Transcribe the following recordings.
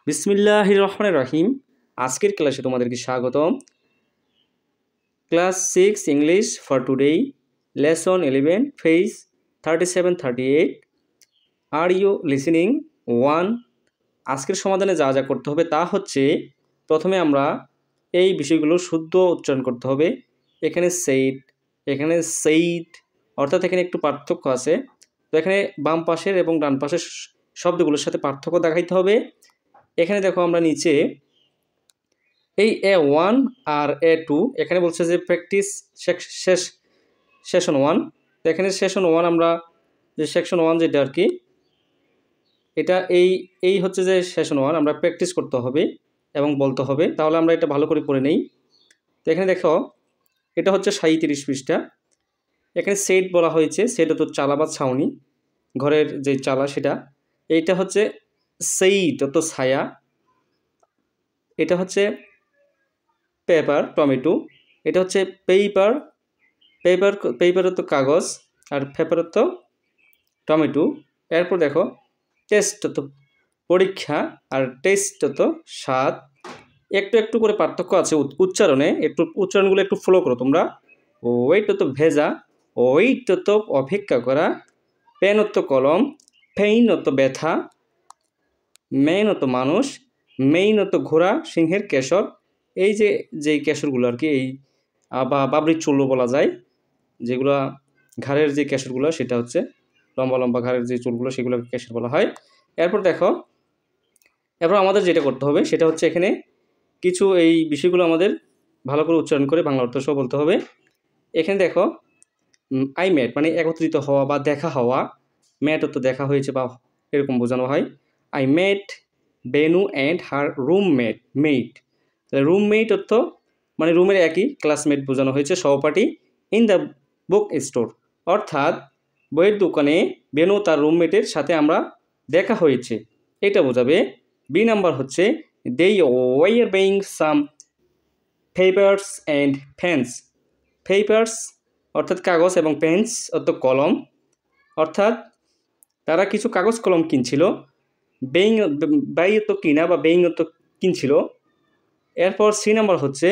বিসমিল্লাহির রহমানির রহিম। আজকের ক্লাসে তোমাদেরকে স্বাগতম। Class 6 English for today, lesson 11, page 37-38। Are you listening? 1। আজকের সমাধানে যা যা করতে হবে তা হচ্ছে, প্রথমে আমরা এই বিষয়গুলো শুদ্ধ উচ্চারণ করতে হবে। এখানে সেইট, এখানে সেইট, অর্থাৎ এখানে একটু পার্থক্য আছে। তো এখানে বাম পাশের এবং ডান পাশের শব্দগুলোর সাথে পার্থক্য দেখাইতে হবে। এখানে দেখো আমরা নিচে এই A1 আর A2 এখানে বলছে যে প্র্যাকটিস সেশন 1। তো এখানে সেশন 1 আমরা যে সেকশন 1 যেটা আর কি, এটা এই হচ্ছে যে সেশন 1 আমরা প্র্যাকটিস করতে হবে এবং বলতে হবে। তাহলে আমরা এটা ভালো করে পড়ে নেই। তো এখানে দেখো এটা হচ্ছে 37 পৃষ্ঠা। এখানে সেট বলা হয়েছে, সেটা তো চালা বা ছাউনি, ঘরের যে চালা সেটা। এইটা হচ্ছে সেইট তো ছায়া। এটা হচ্ছে পেপার টমেটো। এটা হচ্ছে পেপার, পেপারের তো কাগজ, আর পেপারের তো টমেটো। এরপর দেখো টেস্ট তো পরীক্ষা, আর টেস্ট তো স্বাদ। একটু একটু করে পার্থক্য আছে উচ্চারণে, একটু উচ্চারণগুলো একটু ফলো করো তোমরা। ওয়েট তো ভেজা, ওয়েট তো অপেক্ষা করা, পেন তো কলম, পেইন তো ব্যথা, মেন তো মানুষ, মেইন তো ঘোড়া, সিংহের কেশর। এই যে যেই কেশরগুলো আর কি, এই বা বাবরির চুলও বলা যায়, যেগুলো ঘাড়ের যে কেশরগুলো সেটা হচ্ছে লম্বা লম্বা ঘাড়ের যে চুলগুলো সেগুলোকে কেশর বলা হয়। এরপর দেখো, এরপর আমাদের যেটা করতে হবে সেটা হচ্ছে এখানে কিছু এই বিষয়গুলো আমাদের ভালো করে উচ্চারণ করে বাংলা অর্থ সহ বলতে হবে। এখানে দেখো আই মেট মানে একত্রিত হওয়া বা দেখা হওয়া, ম্যাট তো দেখা হয়েছে বা এরকম বোঝানো হয়। I met Benu and her roommate. Roommate অর্থ মানে রুমের একই, ক্লাসমেট বোঝানো হয়েছে, সহপাঠী। ইন দ্য বুক স্টোর অর্থাৎ বইয়ের দোকানে বেনু তার রুমমেটের সাথে আমরা দেখা হয়েছে, এটা বোঝাবে। বি নাম্বার হচ্ছে they were being some papers and pens. Papers অর্থাৎ কাগজ এবং পেন্স অর্থ কলম, অর্থাৎ তারা কিছু কাগজ কলম কিনছিল। বেইং বাই তো কিনা বা বেইং তো কিনছিল। এরপর সি নাম্বার হচ্ছে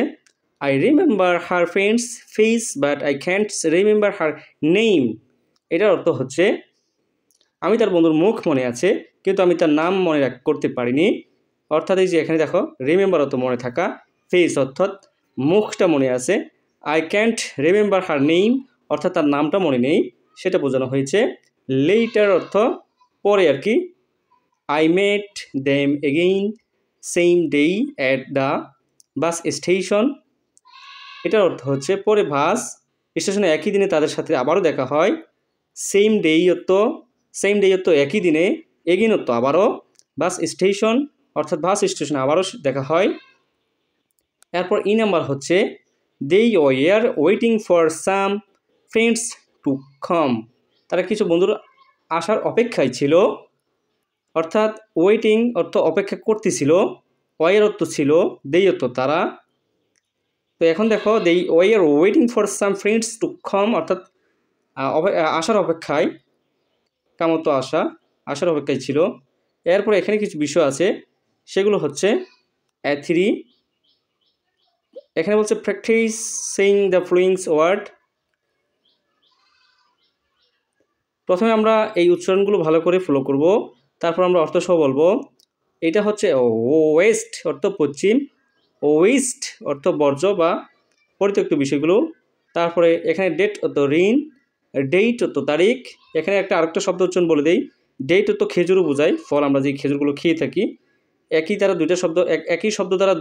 I remember her friends face but I can't remember her name. এটার অর্থ হচ্ছে আমি তার বন্ধুর মুখ মনে আছে কিন্তু আমি তার নাম মনে করতে পারিনি। অর্থাৎ এই যে এখানে দেখো রিমেম্বার অর্থ মনে থাকা, ফেস অর্থাৎ মুখটা মনে আছে, I can't remember her name অর্থাৎ তার নামটা মনে নেই, সেটা বোঝানো হয়েছে। লেটার অর্থ পরে আর কি। I met them again same day at the bus station. এটার অর্থ হচ্ছে পরে বাস স্টেশনে একই দিনে তাদের সাথে আবারও দেখা হয়। সেম ডে অর্থ একই দিনে, এগিন অর্থ আবারও, বাস স্টেশন অর্থাৎ বাস স্টেশনে আবারও দেখা হয়। এরপর ই নাম্বার হচ্ছে they were waiting for some friends to come. তারা কিছু বন্ধুর আসার অপেক্ষায় ছিল, অর্থাৎ ওয়েটিং অর্থ অপেক্ষা করতেছিল, ওয়ার অর্থ ছিল, দেই অর্থ তারা। তো এখন দেখো they were waiting for some friends to come অর্থাৎ আসার অপেক্ষায়, কামত আসার অপেক্ষায় ছিল। এরপর এখানে কিছু বিষয় আছে, সেগুলো হচ্ছে 3। এখানে বলছে প্র্যাকটিস সেইং দ্য ফ্লোয়িংস ওয়ার্ড। প্রথমে আমরা এই উচ্চারণগুলো ভালো করে ফলো করব, তারপর আমরা অর্থ সহ বলবো। এটা হচ্ছে ওয়েস্ট অর্থ পশ্চিম, ওয়েস্ট অর্থ বর্জ্য বা পরিত্যক্ত বিষয়গুলো। তারপরে এখানে ডেট অর্থ ঋণ, ডেট অর্থ তারিখ। এখানে আরেকটা শব্দ উচ্চারণ বলে দেই, ডেট অর্থ খেজুরও বোঝায়, ফল আমরা যে খেজুরগুলো খেয়ে থাকি। একই শব্দ দ্বারা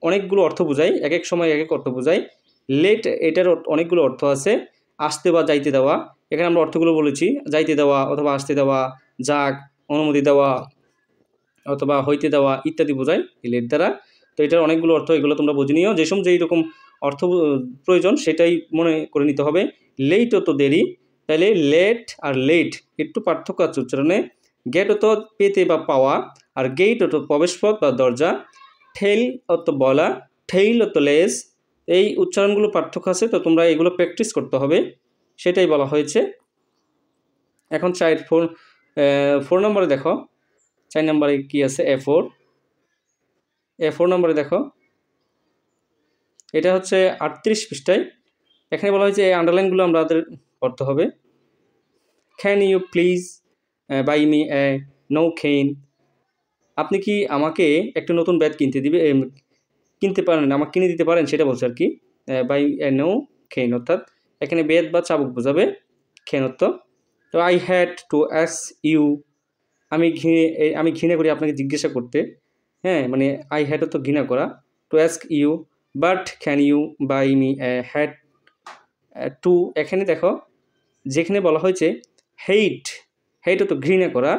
অনেকগুলো অর্থ বোঝায়, এক এক সময় এক এক অর্থ বোঝায়। লেট এটার অনেকগুলো অর্থ আছে, আসতে বা যাইতে দেওয়া। এখানে আমরা অর্থগুলো বলেছি, যাইতে দেওয়া অথবা আসতে দেওয়া, যাক, অনুমতি দেওয়া অথবা হইতে দেওয়া ইত্যাদি বোঝায় এই লেট দ্বারা। তো এটার অনেকগুলো অর্থ, এগুলো তোমরা বুঝে নিও, যেই রকম অর্থ প্রয়োজন সেটাই মনে করে নিতে হবে। লেট তো দেরি, তাইলে লেট আর লেট একটু পার্থক্য আছে উচ্চারণে। গেট তো পেতে বা পাওয়া, আর গেট তো প্রবেশপথ বা দরজা। ঠেল অত বলা, ঠেইল অত লেজ। এই উচ্চারণগুলো পার্থক্য আছে, তো তোমরা এগুলো প্র্যাকটিস করতে হবে, সেটাই বলা হয়েছে। এখন 4 নম্বরে দেখো, 4 নম্বরে কি আছে A4। 4 নম্বরে দেখো, এটা হচ্ছে 38 পৃষ্ঠায়। এখানে বলা হয়েছে এই আন্ডারলাইনগুলো আমাদের পড়তে হবে। Can you please buy me a no cane, আপনি কি আমাকে একটা নতুন ব্যাট কিনতে পারেন, আমাকে কিনে দিতে পারেন, সেটা বলছে আর কি। বাই এ নো কেইন অর্থাৎ এখানে বেদ বা চাবুক বোঝাবে, কেন অর্থ। তো I had to ask you, আমি ঘৃণা করি আপনাকে জিজ্ঞাসা করতে, হ্যাঁ, মানে আই হ্যাড তো ঘৃণা করা, to ask you, but can you buy me had to, এখানে দেখো যেখানে বলা হয়েছে হেইট, হেইট তো ঘৃণা করা,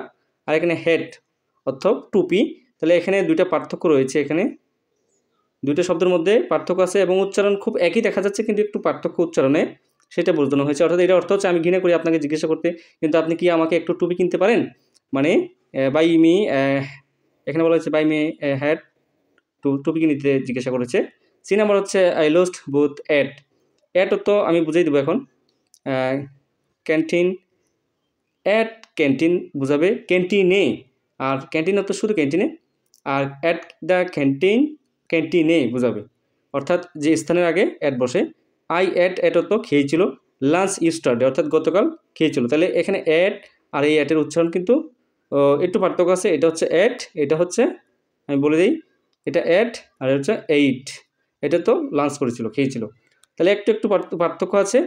আর এখানে হেড অর্থ টুপি, তাহলে এখানে দুইটা পার্থক্য রয়েছে, এখানে দুইটা শব্দের মধ্যে পার্থক্য আছে এবং উচ্চারণ খুব একই দেখা যাচ্ছে, কিন্তু একটু পার্থক্য উচ্চারণে, সেটা বোঝানো হয়েছে। অর্থাৎ এটা অর্থ হচ্ছে আমি ঘৃণা করি আপনাকে জিজ্ঞাসা করতে, কিন্তু আপনি কি আমাকে একটু টুপি কিনতে পারেন, মানে বাই মি, এখানে বলা হয়েছে বাই মি হ্যাড টুপি কিনতে জিজ্ঞাসা করেছে। সি নাম্বার হচ্ছে আই লস্ট বোথ অ্যাট তো আমি বুঝিয়ে দেবো এখন। ক্যান্টিন, অ্যাট ক্যান্টিন বোঝাবে ক্যান্টিনে, আর ক্যান্টিন তো শুধু ক্যান্টিনে, আর অ্যাট দ্য ক্যান্টিনে বোঝাবে, অর্থাৎ যে স্থানের আগে অ্যাট বসে। আই অ্যাট তো খেয়েছিল, লাঞ্চ ইস্টারডে অর্থাৎ গতকাল খেয়েছিল, তাহলে এখানে অ্যাট আর এই অ্যাটের উচ্চারণ কিন্তু একটু পার্থক্য আছে। এটা হচ্ছে অ্যাট, এটা হচ্ছে আমি বলে দিই, এটা অ্যাট আর হচ্ছে এইট, এটা তো লাঞ্চ করেছিল, খেয়েছিল, তাহলে একটু পার্থক্য আছে।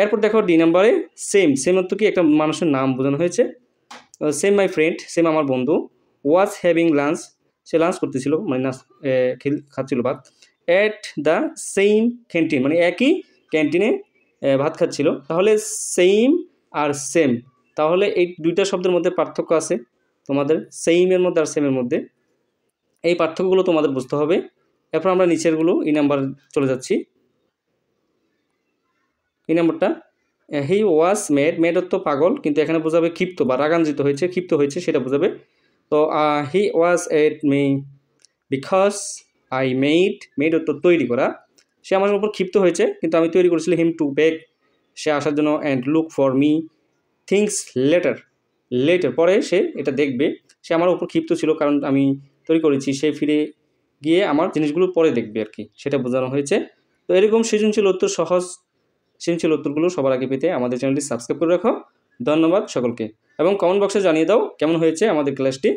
এরপর দেখো ডি নাম্বারে সেম অর্থ কি, একটা মানুষের নাম বোঝানো হয়েছে। সেম মাই ফ্রেন্ড, সেম আমার বন্ধু, was having lunch, say lunch করতেছিল, মানে খাচ্ছিল ভাত, অ্যাট দ্য সেম ক্যান্টিন, মানে একই ক্যান্টিনে ভাত খাচ্ছিল। তাহলে সেম আর সেম, তাহলে এই দুইটা শব্দের মধ্যে পার্থক্য আছে তোমাদের, সেইমের মধ্যে আর সেমের মধ্যে, এই পার্থক্যগুলো তোমাদের বুঝতে হবে। এরপর আমরা নিচেরগুলো ই নাম্বার চলে যাচ্ছি। এই নম্বরটা, হি ওয়াজ মেড অর্থ পাগল, কিন্তু এখানে বোঝাবে ক্ষিপ্ত বা রাগান্বিত হয়েছে, ক্ষিপ্ত হয়েছে সেটা বোঝাবে। তো he was at me because I made অর্থ তৈরি করা, সে আমার উপর ক্ষিপ্ত হয়েছে কিন্তু আমি তৈরি করেছিলাম হিম টু বেক, সে আসার জন্য, and look for me things letter পরে সে এটা দেখবে, সে আমার উপর ক্ষিপ্ত ছিল কারণ আমি তৈরি করেছি, সে ফিরে গিয়ে আমার জিনিসগুলো পরে দেখবে আর কি, সেটা বোঝানো হয়েছে। তো এরকম সৃজনশীল উত্তরগুলো সবার আগে পেতে আমাদের চ্যানেলটি সাবস্ক্রাইব করে রাখো। ধন্যবাদ সকলকে, এবং কমেন্ট বক্সে জানিয়ে দাও কেমন হয়েছে আমাদের ক্লাসটি।